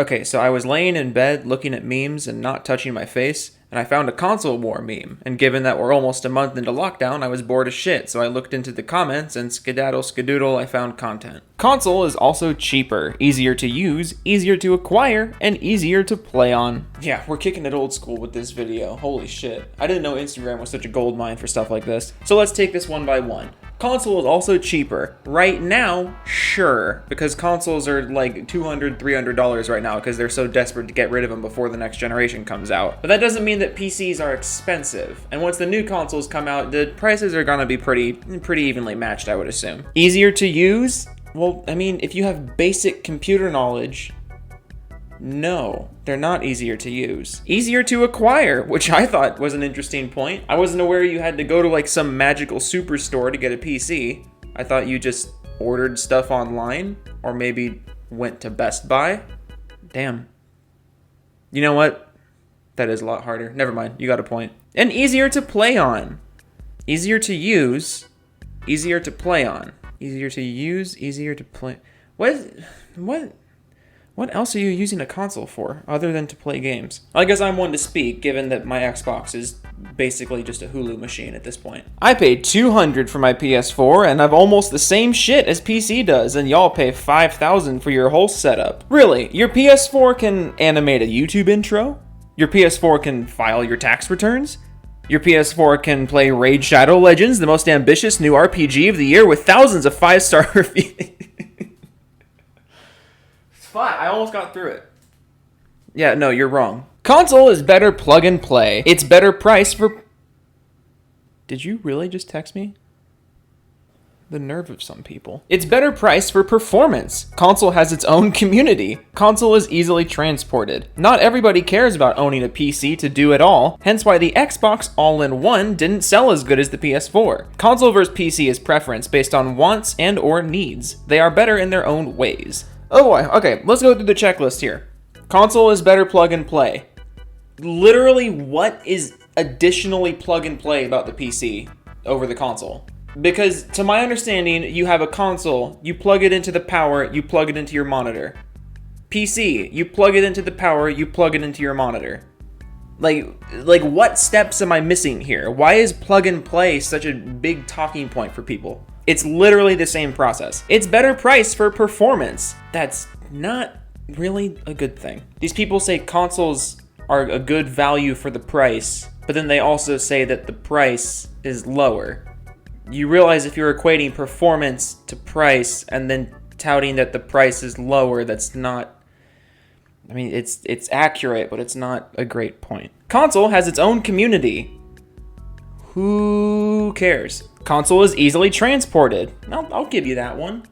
Okay, so I was laying in bed looking at memes and not touching my face, and I found a console war meme. And given that we're almost a month into lockdown, I was bored as shit, so I looked into the comments and skedaddle skadoodle, I found content. Console is also cheaper, easier to use, easier to acquire, and easier to play on. Yeah, we're kicking it old school with this video. Holy shit. I didn't know Instagram was such a goldmine for stuff like this. So let's take this one by one. Console is also cheaper. Right now, sure, because consoles are like $200, $300 right now because they're so desperate to get rid of them before the next generation comes out. But that doesn't mean that PCs are expensive. And once the new consoles come out, the prices are gonna be pretty evenly matched, I would assume. Easier to use? Well, I mean, if you have basic computer knowledge, no, they're not easier to use. Easier to acquire, which I thought was an interesting point. I wasn't aware you had to go to like some magical superstore to get a PC. I thought you just ordered stuff online or maybe went to Best Buy. Damn. You know what? That is a lot harder. Never mind, you got a point. And easier to play on. Easier to use, easier to play on. Easier to use, easier to play. What else are you using a console for, other than to play games? I guess I'm one to speak, given that my Xbox is basically just a Hulu machine at this point. I paid $200 for my PS4, and I've almost the same shit as PC does, and y'all pay $5,000 for your whole setup. Really, your PS4 can animate a YouTube intro? Your PS4 can file your tax returns? Your PS4 can play Raid Shadow Legends, the most ambitious new RPG of the year with thousands of 5-star reviews. I almost got through it. Yeah, no, you're wrong. Console is better plug and play. It's better price for... Did you really just text me? The nerve of some people. It's better price for performance. Console has its own community. Console is easily transported. Not everybody cares about owning a PC to do it all, hence why the Xbox All-in-One didn't sell as good as the PS4. Console versus PC is preference based on wants and or needs. They are better in their own ways. Oh boy, okay, let's go through the checklist here. Console is better plug and play. Literally, what is additionally plug and play about the PC over the console? Because to my understanding, you have a console, you plug it into the power, you plug it into your monitor. PC, you plug it into the power, you plug it into your monitor. Like what steps am I missing here? Why is plug and play such a big talking point for people? It's literally the same process. It's better price for performance. That's not really a good thing. These people say consoles are a good value for the price, but then they also say that the price is lower. You realize if you're equating performance to price and then touting that the price is lower, that's not... I mean, it's accurate, but it's not a great point. Console has its own community. Who cares? Console is easily transported. I'll give you that one.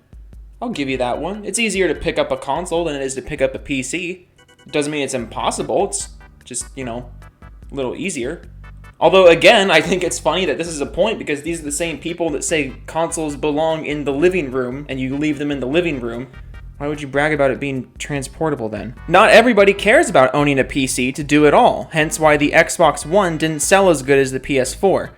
I'll give you that one. It's easier to pick up a console than it is to pick up a PC. It doesn't mean it's impossible. It's just, a little easier. Although, again, I think it's funny that this is a point because these are the same people that say consoles belong in the living room and you leave them in the living room. Why would you brag about it being transportable then? Not everybody cares about owning a PC to do it all, hence why the Xbox One didn't sell as good as the PS4.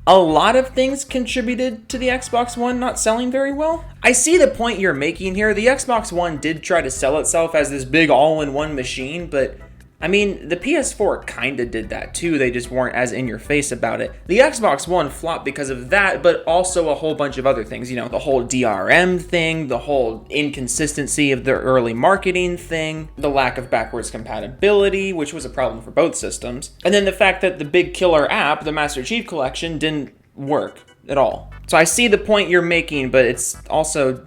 A lot of things contributed to the Xbox One not selling very well. I see the point you're making here. The Xbox One did try to sell itself as this big all-in-one machine, but I mean, the PS4 kinda did that too, they just weren't as in your face about it. The Xbox One flopped because of that, but also a whole bunch of other things, the whole DRM thing, the whole inconsistency of their early marketing thing, the lack of backwards compatibility, which was a problem for both systems, and then the fact that the big killer app, the Master Chief Collection, didn't work at all. So I see the point you're making, but it's also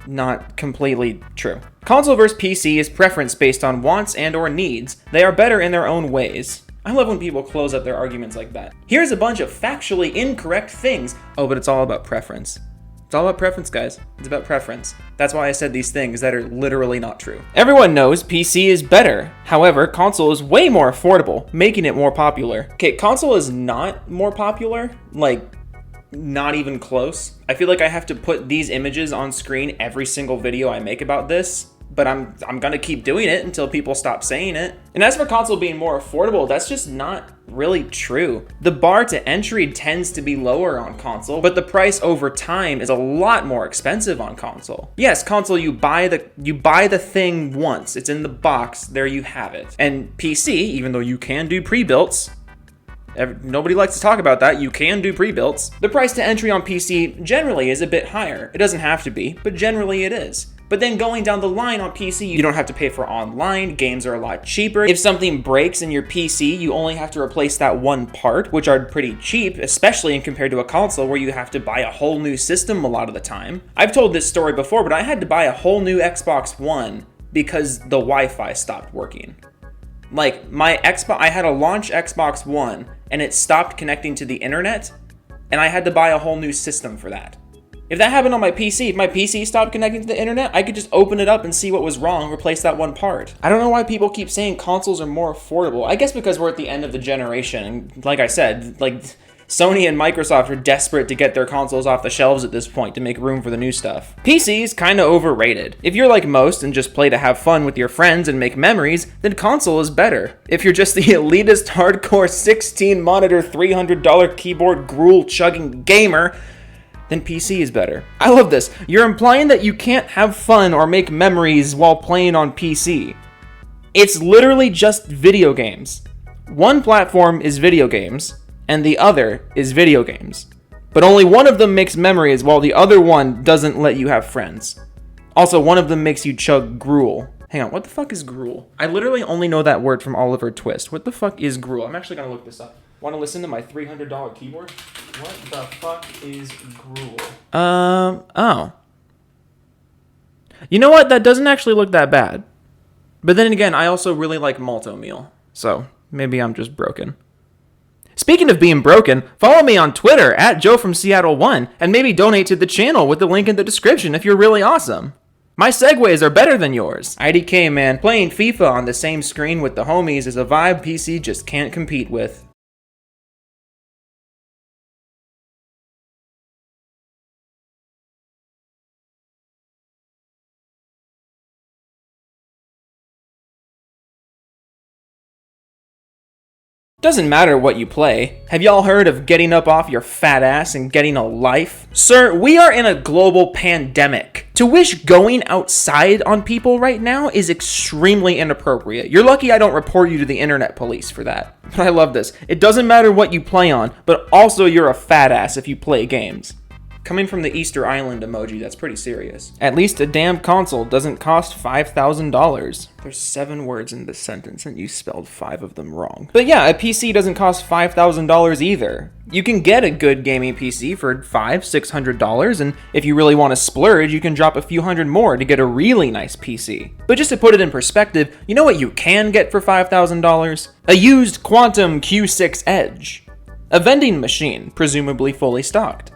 not completely true. Console versus PC is preference based on wants and or needs. They are better in their own ways. I love when people close up their arguments like that. Here's a bunch of factually incorrect things. Oh, but it's all about preference. It's all about preference, guys. It's about preference. That's why I said these things that are literally not true. Everyone knows PC is better. However, console is way more affordable, making it more popular. Okay, console is not more popular. Not even close. I feel like I have to put these images on screen every single video I make about this but I'm gonna keep doing it until people stop saying it. And as for console being more affordable, that's just not really true. The bar to entry tends to be lower on console, but the price over time is a lot more expensive on console. Yes, console, you buy the thing once, it's in the box, there you have it. And PC, even though you can do pre-builts, nobody likes to talk about that, you can do pre-builts, the price to entry on PC generally is a bit higher. It doesn't have to be, but generally it is. But then going down the line on PC, you don't have to pay for online, games are a lot cheaper. If something breaks in your PC, you only have to replace that one part, which are pretty cheap, especially in compared to a console where you have to buy a whole new system a lot of the time. I've told this story before, but I had to buy a whole new Xbox One because the Wi-Fi stopped working. Like, I had a launch Xbox One, and it stopped connecting to the internet, and I had to buy a whole new system for that. If that happened on my PC, if my PC stopped connecting to the internet, I could just open it up and see what was wrong, replace that one part. I don't know why people keep saying consoles are more affordable. I guess because we're at the end of the generation, and like I said, like, Sony and Microsoft are desperate to get their consoles off the shelves at this point to make room for the new stuff. PC is kinda overrated. If you're like most and just play to have fun with your friends and make memories, then console is better. If you're just the elitist, hardcore, 16-monitor, $300 keyboard, gruel-chugging gamer, then PC is better. I love this. You're implying that you can't have fun or make memories while playing on PC. It's literally just video games. One platform is video games, and the other is video games. But only one of them makes memories while the other one doesn't let you have friends. Also, one of them makes you chug gruel. Hang on, what the fuck is gruel? I literally only know that word from Oliver Twist. What the fuck is gruel? I'm actually gonna look this up. Want to listen to my $300 keyboard? What the fuck is gruel? Oh. You know what? That doesn't actually look that bad. But then again, I also really like malto meal. So, maybe I'm just broken. Speaking of being broken, follow me on Twitter at JoeFromSeattle1 and maybe donate to the channel with the link in the description if you're really awesome. My segues are better than yours. IDK, man. Playing FIFA on the same screen with the homies is a vibe PC just can't compete with. Doesn't matter what you play. Have y'all heard of getting up off your fat ass and getting a life? Sir, we are in a global pandemic. To wish going outside on people right now is extremely inappropriate. You're lucky I don't report you to the internet police for that. But I love this. It doesn't matter what you play on, but also you're a fat ass if you play games. Coming from the Easter Island emoji, that's pretty serious. At least a damn console doesn't cost $5,000. There's 7 words in this sentence and you spelled 5 of them wrong. But yeah, a PC doesn't cost $5,000 either. You can get a good gaming PC for $500-$600, and if you really want to splurge, you can drop a few hundred more to get a really nice PC. But just to put it in perspective, you know what you can get for $5,000? A used Quantum Q6 Edge. A vending machine, presumably fully stocked.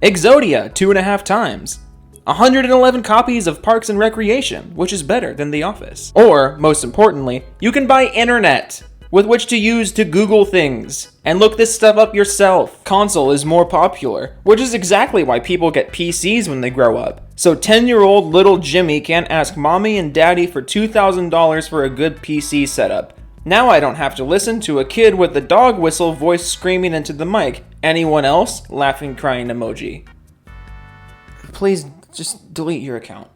Exodia 2.5 times. 111 copies of Parks and Recreation, which is better than The Office. Or, most importantly, you can buy internet with which to use to Google things and look this stuff up yourself. Console is more popular, which is exactly why people get PCs when they grow up. So 10-year-old little Jimmy can't ask mommy and daddy for $2,000 for a good PC setup. Now I don't have to listen to a kid with a dog whistle voice screaming into the mic. Anyone else? Laughing, crying emoji. Please, just delete your account.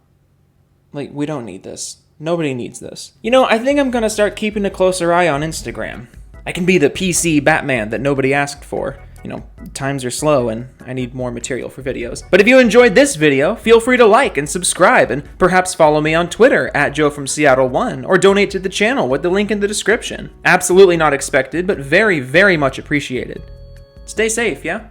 Like, we don't need this. Nobody needs this. You know, I think I'm gonna start keeping a closer eye on Instagram. I can be the PC Batman that nobody asked for. You know, times are slow and I need more material for videos. But if you enjoyed this video, feel free to like and subscribe and perhaps follow me on Twitter at JoeFromSeattle1 or donate to the channel with the link in the description. Absolutely not expected, but very, very much appreciated. Stay safe, yeah?